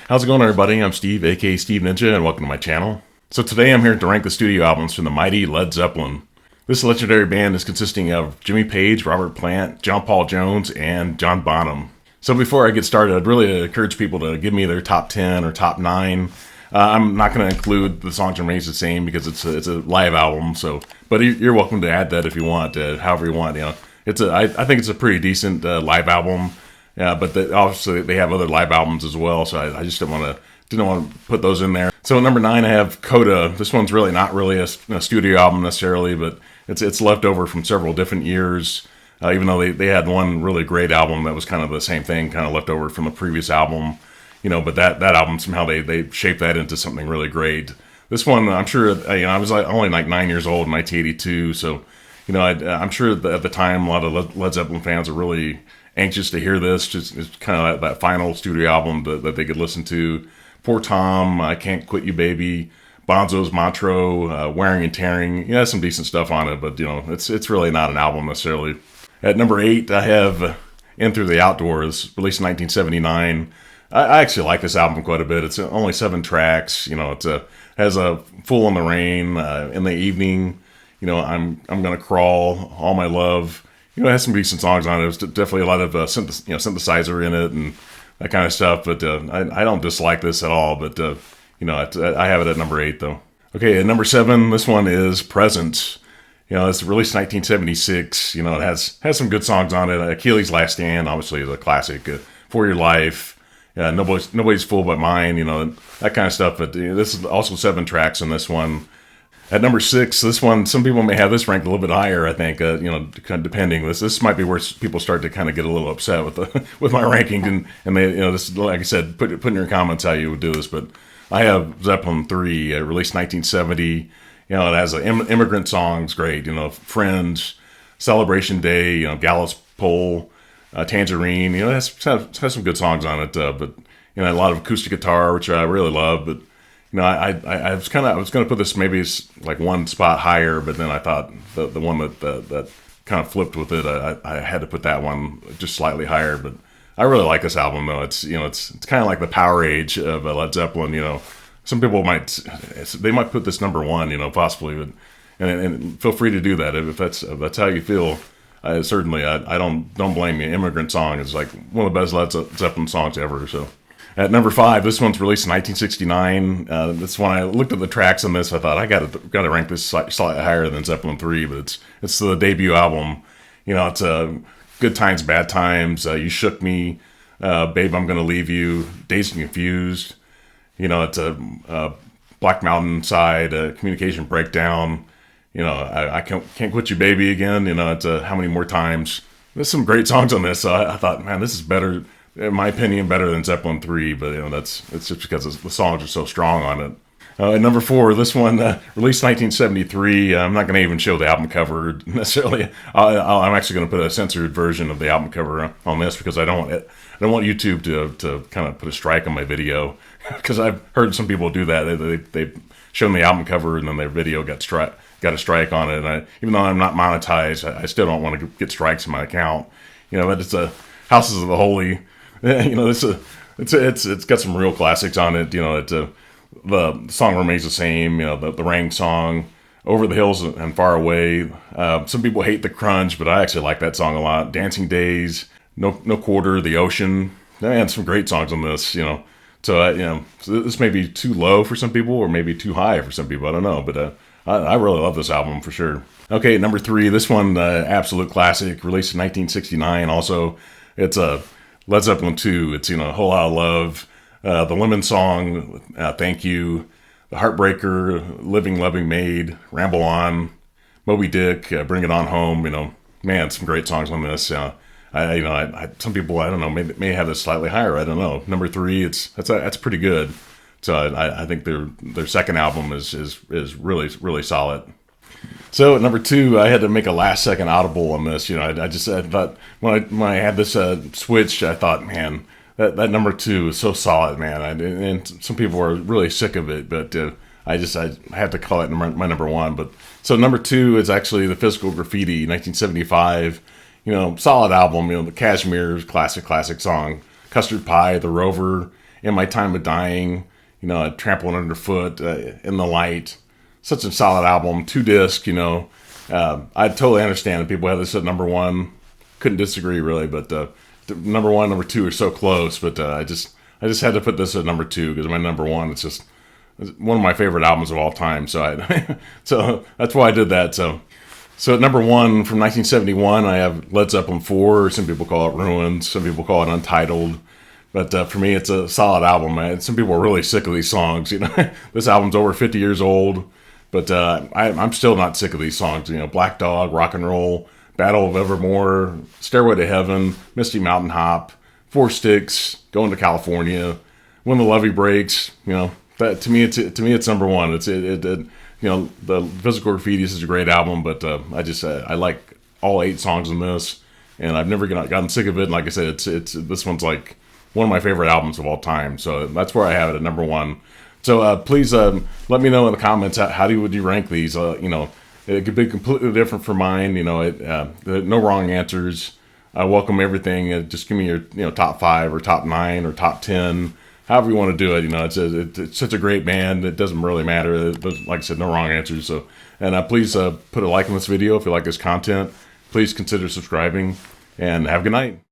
How's it going, everybody? I'm Steve, aka Steve Ninja, and welcome to my channel. So today I'm here to rank the studio albums from the mighty Led Zeppelin. This legendary band is consisting of Jimmy Page, Robert Plant, John Paul Jones, and John Bonham. So before I get started, I'd really encourage people to give me their top 10 or top 9. I'm not going to include the songs remains the same because it's a live album. But you're welcome to add that if you want, however you want. I think it's a pretty decent live album. Yeah, but obviously they have other live albums as well, so I just didn't want to put those in there. So at number 9, I have Coda. This one's really not really a studio album necessarily, but it's left over from several different years. Even though they had one really great album that was kind of the same thing, kind of left over from the previous album, But that album somehow they shaped that into something really great. This one, I'm sure, I was only like 9 years old in 1982, so I'm sure that at the time a lot of Led Zeppelin fans are really anxious to hear this. Just it's kind of that final studio album that they could listen to. Poor Tom, I Can't Quit You Baby, Bonzo's Montreux, Wearing and Tearing. Has some decent stuff on it, but it's really not an album necessarily. At number 8, I have In Through the Outdoors, released in 1979. I actually like this album quite a bit. It's only 7 tracks. It has a Fool in the Rain, In the Evening. I'm Gonna Crawl, All My Love. It has some decent songs on it. There's definitely a lot of synthesizer in it and that kind of stuff. But I don't dislike this at all. But I have it at number 8 though. Okay, at number 7, this one is Presence. It's released in 1976. It has some good songs on it. Achilles' Last Stand, obviously, is a classic. For Your Life. Nobody's Fool But Mine. That kind of stuff. But this is also 7 tracks in this one. At number 6, this one, some people may have this ranked a little bit higher, I think, kind of depending. This might be where people start to kind of get a little upset with my ranking, and they, this, like I said, put in your comments how you would do this, but I have Zeppelin 3, released 1970. It has immigrant songs, great, Friends, Celebration Day, Gallows Pole, Tangerine, it has some good songs on it, but, a lot of acoustic guitar, which I really love, but I was going to put this maybe like one spot higher, but then I thought the one that kind of flipped with it, I had to put that one just slightly higher. But I really like this album though. It's kind of like the power age of Led Zeppelin. Some people might put this number 1, possibly, but and feel free to do that if that's how you feel. Certainly, I don't blame you. Immigrant Song is like one of the best Led Zeppelin songs ever. So. At number 5, this one's released in 1969. This one, I looked at the tracks on this. I thought I got to rank this slightly higher than Zeppelin 3, but it's the debut album. It's Good Times, Bad Times, You Shook Me, Babe, I'm Gonna Leave You, Dazed and Confused. It's a Black Mountain Side, Communication Breakdown. I Can't Quit You Baby again. It's How Many More Times. There's some great songs on this. So I thought, man, this is better. In my opinion, better than Zeppelin 3, but it's just because the songs are so strong on it. At number 4, this one, released 1973. I'm not going to even show the album cover necessarily. I'm actually going to put a censored version of the album cover on this because I don't want YouTube to kind of put a strike on my video because I've heard some people do that. They've shown the album cover and then their video got a strike on it. And even though I'm not monetized, I still don't want to get strikes in my account. But it's a Houses of the Holy. It's got some real classics on it. The song remains the same. The Rain song, Over the Hills and Far Away. Some people hate the crunch, but I actually like that song a lot. Dancing Days, No Quarter, The Ocean. And some great songs on this. So this may be too low for some people, or maybe too high for some people. I don't know, but I really love this album for sure. Okay, number 3, this one, absolute classic, released in 1969. Also, it's a Led Zeppelin 2, it's, A Whole Lot of Love, the Lemon Song, Thank You, The Heartbreaker, Living Loving Maid, Ramble On, Moby Dick, Bring It On Home, man, some great songs on this. Some people, I don't know, may have this slightly higher, I don't know. Number 3, that's pretty good. So I think their second album is really, really solid. So at number 2, I had to make a last-second audible on this. I thought when I had this switch, I thought, man, that number 2 is so solid, man. And some people are really sick of it, but I have to call it my number 1. But so number 2 is actually the Physical Graffiti, 1975. Solid album. The Cashmere's classic song, Custard Pie, The Rover, In My Time of Dying, Trampled Underfoot, In the Light. Such a solid album, 2 disc, I totally understand that people have this at number one. Couldn't disagree really, but the number one, number two are so close. But I just had to put this at number two because my number one, it's one of my favorite albums of all time. So so that's why I did that. So at number one from 1971, I have Led Zeppelin 4. Some people call it Ruins. Some people call it Untitled. But for me, it's a solid album, man. Some people are really sick of these songs. This album's over 50 years old, but I'm still not sick of these songs. Black Dog, Rock and Roll, Battle of Evermore, Stairway to Heaven, Misty Mountain Hop, Four Sticks, Going to California, When the Levee Breaks. That to me it's number one. The Physical Graffiti is a great album, but I like all 8 songs in this, and I've never gotten sick of it. And like I said, it's this one's like one of my favorite albums of all time. So that's where I have it at number one. So please let me know in the comments how would you rank these. It could be completely different from mine. No wrong answers. I welcome everything. Just give me your top 5 or top 9 or top 10. However you want to do it, it's such a great band. It doesn't really matter. Like I said, no wrong answers. So, and please put a like on this video if you like this content. Please consider subscribing, and have a good night.